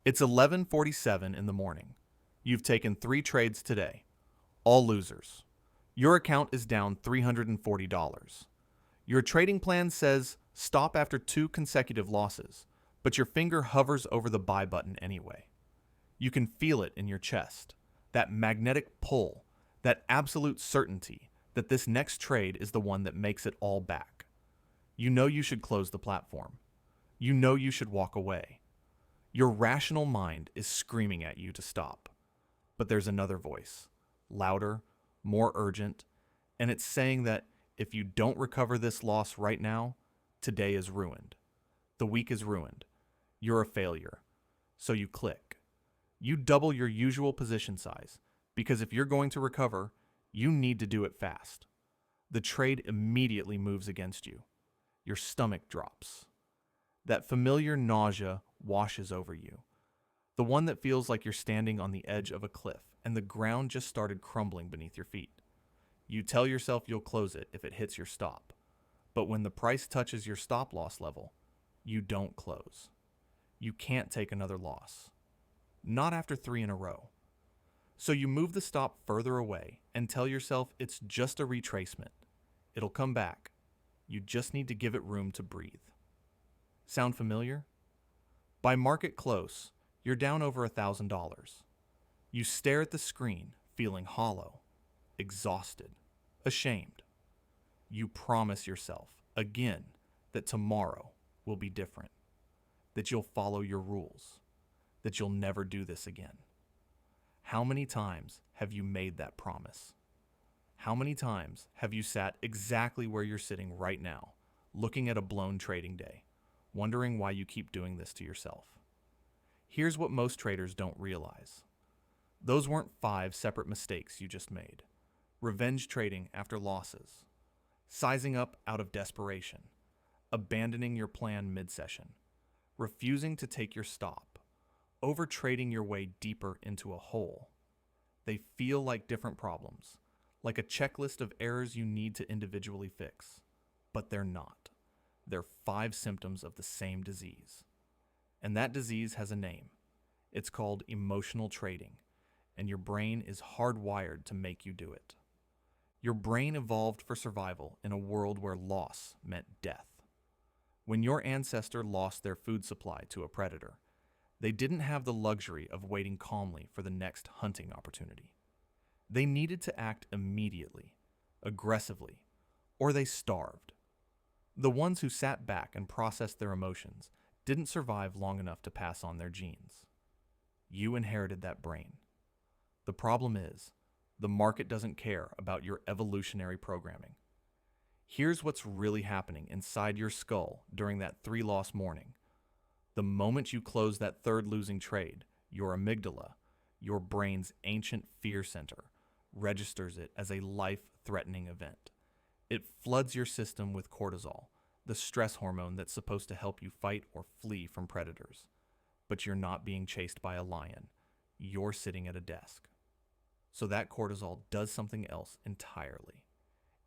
It's 11:47 in the morning. You've taken 3 trades today, all losers. Your account is down $340. Your trading plan says stop after 2 consecutive losses, but your finger hovers over the buy button anyway. You can feel it in your chest, that magnetic pull, that absolute certainty that this next trade is the one that makes it all back. You know you should close the platform. You know you should walk away. Your rational mind is screaming at you to stop. But there's another voice, louder, more urgent, and it's saying that if you don't recover this loss right now, today is ruined. The week is ruined. You're a failure. So you click. You double your usual position size, because if you're going to recover, you need to do it fast. The trade immediately moves against you. Your stomach drops. That familiar nausea washes over you. The one that feels like you're standing on the edge of a cliff and the ground just started crumbling beneath your feet. You tell yourself you'll close it if it hits your stop. But when the price touches your stop loss level, you don't close. You can't take another loss. Not after 3 in a row. So you move the stop further away and tell yourself it's just a retracement. It'll come back. You just need to give it room to breathe. Sound familiar? By market close, you're down over $1,000. You stare at the screen, feeling hollow, exhausted, ashamed. You promise yourself, again, that tomorrow will be different, that you'll follow your rules, that you'll never do this again. How many times have you made that promise? How many times have you sat exactly where you're sitting right now, looking at a blown trading day, wondering why you keep doing this to yourself? Here's what most traders don't realize. Those weren't 5 separate mistakes you just made. Revenge trading after losses, sizing up out of desperation, abandoning your plan mid-session, refusing to take your stop, overtrading your way deeper into a hole. They feel like different problems, like a checklist of errors you need to individually fix. But they're not. They're 5 symptoms of the same disease. And that disease has a name. It's called emotional trading, and your brain is hardwired to make you do it. Your brain evolved for survival in a world where loss meant death. When your ancestor lost their food supply to a predator, they didn't have the luxury of waiting calmly for the next hunting opportunity. They needed to act immediately, aggressively, or they starved. The ones who sat back and processed their emotions didn't survive long enough to pass on their genes. You inherited that brain. The problem is, the market doesn't care about your evolutionary programming. Here's what's really happening inside your skull during that 3-loss morning. The moment you close that 3rd losing trade, your amygdala, your brain's ancient fear center, registers it as a life-threatening event. It floods your system with cortisol, the stress hormone that's supposed to help you fight or flee from predators. But you're not being chased by a lion. You're sitting at a desk. So that cortisol does something else entirely.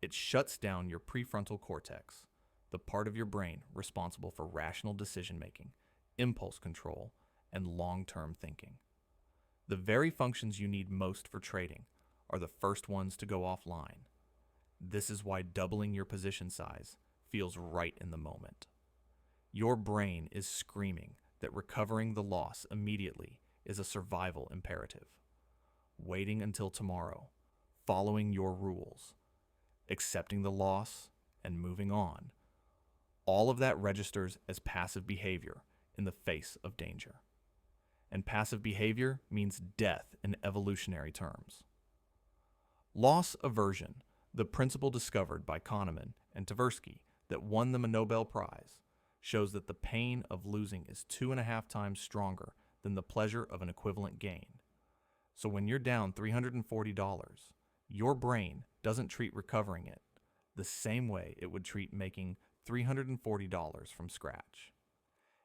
It shuts down your prefrontal cortex, the part of your brain responsible for rational decision-making, impulse control, and long-term thinking. The very functions you need most for trading are the first ones to go offline. This is why doubling your position size feels right in the moment. Your brain is screaming that recovering the loss immediately is a survival imperative. Waiting until tomorrow, following your rules, accepting the loss, and moving on, all of that registers as passive behavior in the face of danger. And passive behavior means death in evolutionary terms. Loss aversion, the principle discovered by Kahneman and Tversky that won them a Nobel Prize, shows that the pain of losing is 2.5 times stronger than the pleasure of an equivalent gain. So when you're down $340, your brain doesn't treat recovering it the same way it would treat making $340 from scratch.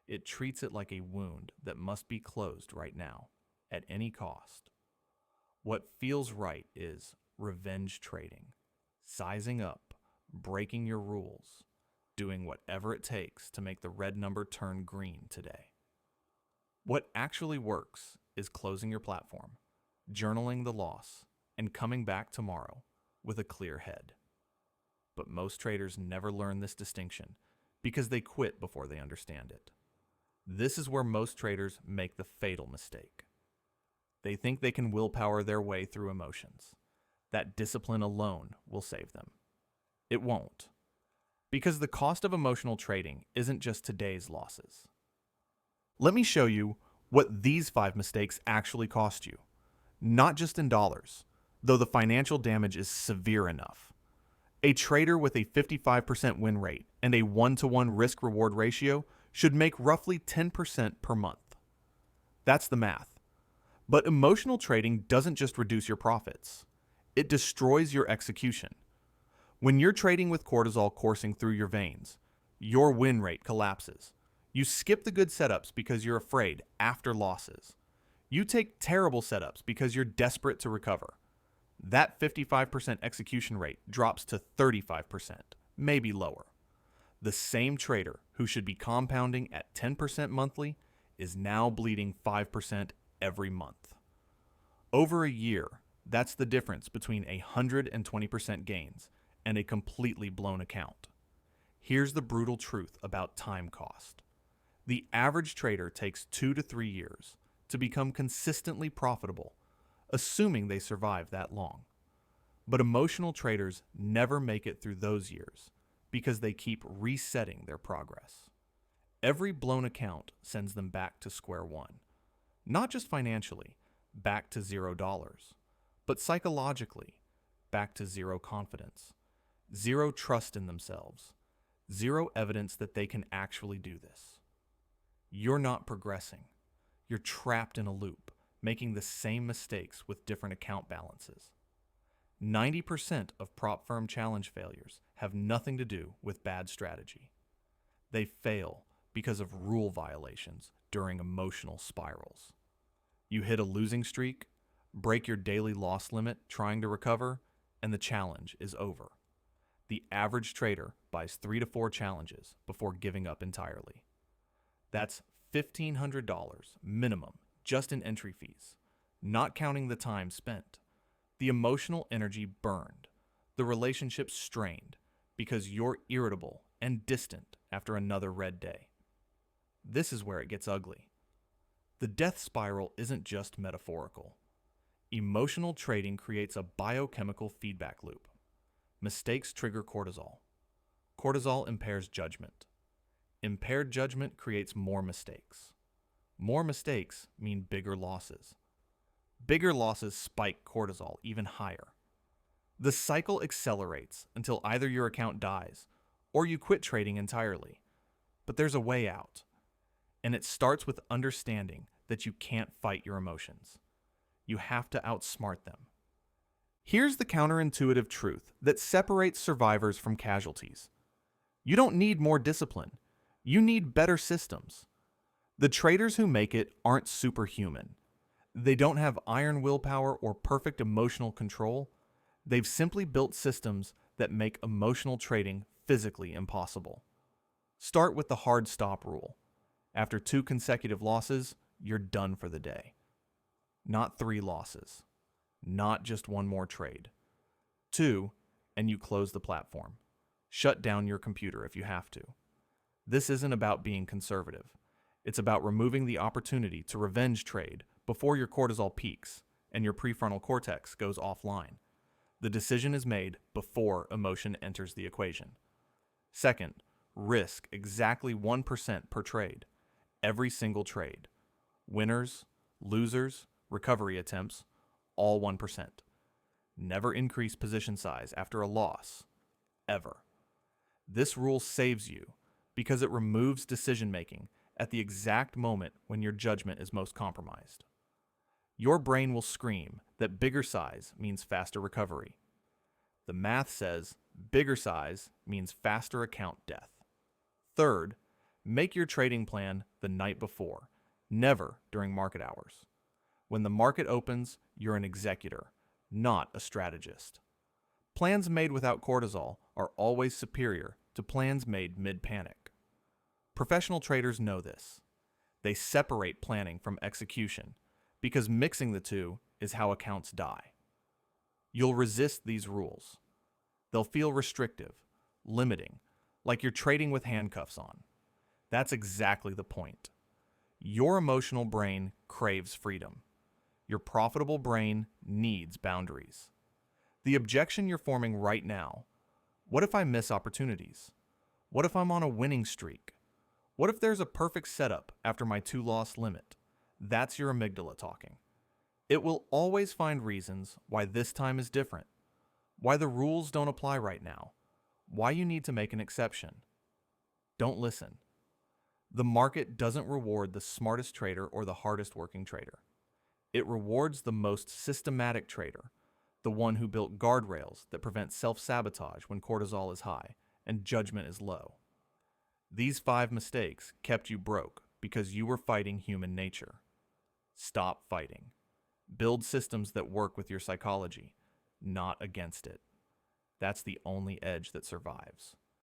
It treats it like a wound that must be closed right now, at any cost. What feels right is revenge trading, sizing up, breaking your rules, doing whatever it takes to make the red number turn green today. What actually works is closing your platform, journaling the loss, and coming back tomorrow with a clear head. But most traders never learn this distinction because they quit before they understand it. This is where most traders make the fatal mistake. They think they can willpower their way through emotions. That discipline alone will save them. It won't. Because the cost of emotional trading isn't just today's losses. Let me show you what these 5 mistakes actually cost you. Not just in dollars, though the financial damage is severe enough. A trader with a 55% win rate and a 1-to-1 risk-reward ratio should make roughly 10% per month. That's the math. But emotional trading doesn't just reduce your profits. It destroys your execution. When you're trading with cortisol coursing through your veins, your win rate collapses. You skip the good setups because you're afraid after losses. You take terrible setups because you're desperate to recover. That 55% execution rate drops to 35%, maybe lower. The same trader who should be compounding at 10% monthly is now bleeding 5% every month. Over a year, that's the difference between 120% gains and a completely blown account. Here's the brutal truth about time cost. The average trader takes 2 to 3 years to become consistently profitable, assuming they survive that long. But emotional traders never make it through those years because they keep resetting their progress. Every blown account sends them back to square one, not just financially, back to $0, but psychologically, back to zero confidence, zero trust in themselves, zero evidence that they can actually do this. You're not progressing. You're trapped in a loop, making the same mistakes with different account balances. 90% of prop firm challenge failures have nothing to do with bad strategy. They fail because of rule violations during emotional spirals. You hit a losing streak, break your daily loss limit trying to recover, and the challenge is over. The average trader buys 3 to 4 challenges before giving up entirely. That's $1,500 minimum just in entry fees, not counting the time spent, the emotional energy burned, the relationship strained because you're irritable and distant after another red day. This is where it gets ugly. The death spiral isn't just metaphorical. Emotional trading creates a biochemical feedback loop. Mistakes trigger cortisol. Cortisol impairs judgment. Impaired judgment creates more mistakes. More mistakes mean bigger losses. Bigger losses spike cortisol even higher. The cycle accelerates until either your account dies or you quit trading entirely. But there's a way out. And it starts with understanding that you can't fight your emotions. You have to outsmart them. Here's the counterintuitive truth that separates survivors from casualties. You don't need more discipline. You need better systems. The traders who make it aren't superhuman. They don't have iron willpower or perfect emotional control. They've simply built systems that make emotional trading physically impossible. Start with the hard stop rule. After 2 consecutive losses, you're done for the day. Not 3 losses. Not just one more trade. 2, and you close the platform. Shut down your computer if you have to. This isn't about being conservative. It's about removing the opportunity to revenge trade before your cortisol peaks and your prefrontal cortex goes offline. The decision is made before emotion enters the equation. Second, risk exactly 1% per trade. Every single trade. Winners, losers, recovery attempts, all 1%. Never increase position size after a loss. Ever. This rule saves you because it removes decision-making at the exact moment when your judgment is most compromised. Your brain will scream that bigger size means faster recovery. The math says bigger size means faster account death. Third, make your trading plan the night before, never during market hours. When the market opens, you're an executor, not a strategist. Plans made without cortisol are always superior to plans made mid-panic. Professional traders know this. They separate planning from execution because mixing the two is how accounts die. You'll resist these rules. They'll feel restrictive, limiting, like you're trading with handcuffs on. That's exactly the point. Your emotional brain craves freedom. Your profitable brain needs boundaries. The objection you're forming right now, what if I miss opportunities? What if I'm on a winning streak? What if there's a perfect setup after my 2-loss limit? That's your amygdala talking. It will always find reasons why this time is different, why the rules don't apply right now, why you need to make an exception. Don't listen. The market doesn't reward the smartest trader or the hardest working trader. It rewards the most systematic trader, the one who built guardrails that prevent self-sabotage when cortisol is high and judgment is low. These 5 mistakes kept you broke because you were fighting human nature. Stop fighting. Build systems that work with your psychology, not against it. That's the only edge that survives.